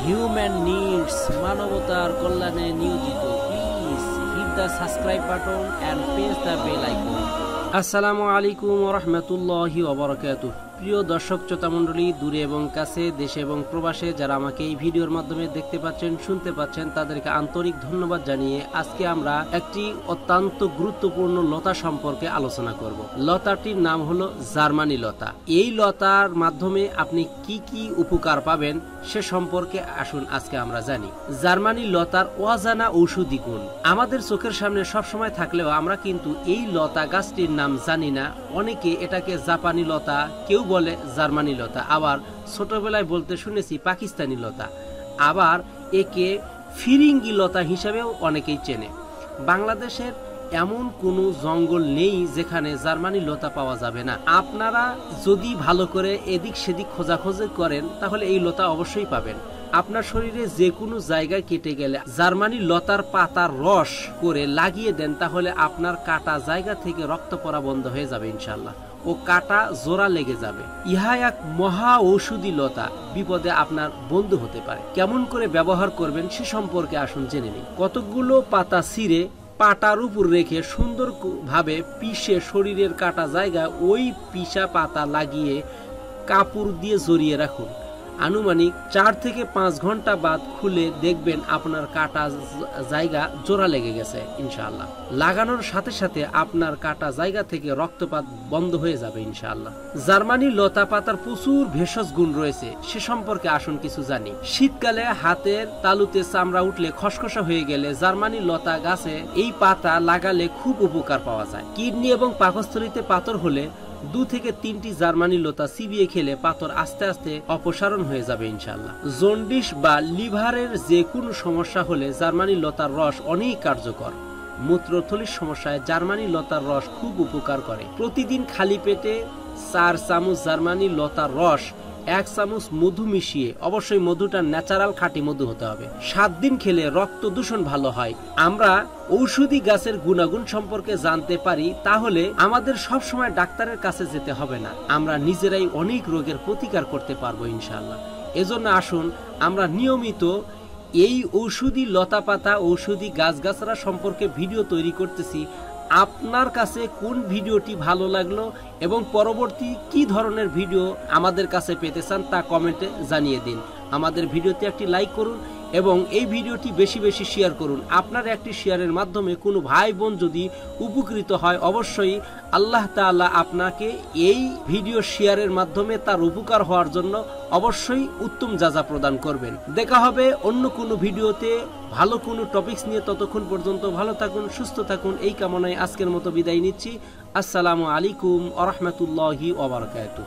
Human needs, মানবতার কল্যাণে নিয়োজিত। Please hit the subscribe button and press the bell icon. আসসালামু আলাইকুম ওয়া রাহমাতুল্লাহি ওয়া বারাকাতুহু। প্রিয় দর্শক শ্রোতা মণ্ডলী, দূরে এবং কাছে, দেশে এবং প্রবাসে যারা আমাকে এই ভিডিওর মাধ্যমে দেখতে পাচ্ছেন, শুনতে পাচ্ছেন, তাদেরকে আন্তরিক ধন্যবাদ জানিয়ে আজকে আমরা একটি অত্যন্ত গুরুত্বপূর্ণ লতা সম্পর্কে আলোচনা করব। লতাটির নাম হলো জার্মানি লতা। এই লতার মাধ্যমে আপনি কি কি উপকার পাবেন সে সম্পর্কে আসুন আজকে আমরা জানি। জার্মানি লতার অজানা ঔষধি গুণ আমাদের চোখের সামনে সবসময় থাকলেও আমরা কিন্তু এই লতা গাছটির নাম জানি না। অনেকে এটাকে জাপানি লতা, কেউ বলে জার্মানি লতা, আবার ছোটবেলায় বলতে শুনেছি পাকিস্তানি লতা, আবার একে ফিরিঙ্গি লতা হিসাবেও অনেকেই চেনে। বাংলাদেশের এমন কোনো জঙ্গল নেই যেখানে জার্মানি লতা পাওয়া যাবে না। আপনারা যদি ভালো করে এদিক সেদিক খোঁজাখোঁজি করেন তাহলে এই লতা অবশ্যই পাবেন। আপনার শরীরে যে কোনো জায়গায় কেটে গেলে জার্মানি লতার পাতার রস করে লাগিয়ে দেন, তাহলে আপনার কাটা জায়গা থেকে রক্ত পড়া বন্ধ হয়ে যাবে ইনশাল্লাহ, ও কাটা জোড়া লেগে যাবে। ইহা এক মহা ঔষধি লতা, বিপদে আপনার বন্ধু হতে পারে। কেমন করে ব্যবহার করবেন সে সম্পর্কে আসুন জেনে নিই। কতগুলো পাতা ছিঁড়ে পাটার উপর রেখে সুন্দর ভাবে পিষে শরীরের কাটা জায়গায় ওই পিষা পাতা লাগিয়ে কাপড় দিয়ে জড়িয়ে রাখুন। আনুমানিক 4 থেকে 5 ঘন্টা বাদ খুলে দেখবেন আপনার কাটা জায়গা জোড়া লেগে গেছে ইনশাআল্লাহ। লাগানোর সাথে সাথে আপনার কাটা জায়গা থেকে রক্তপাত বন্ধ হয়ে যাবে ইনশাআল্লাহ। জার্মানি লতা পাতার প্রচুর ভেষজ গুণ রয়েছে, সে সম্পর্কে আসুন কিছু জানি। শীতকালে হাতের তালুতে চামড়া উঠলে, খসখসা হয়ে গেলে জার্মানি লতা গাছে এই পাতা লাগালে খুব উপকার পাওয়া যায়। কিডনি এবং পাকস্থলীতে পাথর হলে 2 থেকে 3টি জার্মানি লতা চিবিয়ে খেলে পাথর আস্তে আস্তে অপসারণ হয়ে যাবে ইনশাআল্লাহ। জন্ডিস বা লিভারের যে কোনো সমস্যা হলে জার্মানি লতার রস অনেক কার্যকর। মূত্রথলির সমস্যায় জার্মানি লতার রস খুব উপকার করে। প্রতিদিন খালি পেটে 4 চামচ জার্মানি লতার রস 1 চামচ মধু মিশিয়ে, অবশ্যই মধুটা ন্যাচারাল খাঁটি মধু হতে হবে, 7 দিন খেলে রক্ত দূষণ ভালো হয়। আমরা ঔষধি গাছের গুণাগুণ সম্পর্কে জানতে পারি, তাহলে আমাদের সব সময় ডাক্তারের কাছে যেতে হবে না, আমরা নিজেরাই অনেক রোগের প্রতিকার করতে পারবো ইনশাআল্লাহ। এজন্য আসুন আমরা নিয়মিত এই ঔষধি লতা পাতা, ঔষধি গাছগাছরা সম্পর্কে ভিডিও তৈরি করতেছি। আপনার কাছে কোন ভিডিওটি ভালো লাগলো এবং পরবর্তী কি ধরনের ভিডিও আমাদের কাছে পেতে চান তা কমেন্টে জানিয়ে দিন। আমাদের ভিডিওতে একটি লাইক করুন এবং এই ভিডিওটি বেশি বেশি শেয়ার করুন। আপনার একটি শেয়ারের মাধ্যমে কোনো ভাই বোন যদি উপকৃত হয়, অবশ্যই আল্লাহ তাআলা আপনাকে এই ভিডিও শেয়ারের মাধ্যমে তার উপকার হওয়ার জন্য অবশ্যই উত্তম জাযা প্রদান করবেন। দেখা হবে অন্য কোনো ভিডিওতে ভালো কোনো টপিকস নিয়ে। ততক্ষণ পর্যন্ত ভালো থাকুন, সুস্থ থাকুন, এই কামনায় আজকের মতো বিদায় নিচ্ছি। আসসালামু আলাইকুম ওয়া রাহমাতুল্লাহি ওয়া বারাকাতুহু।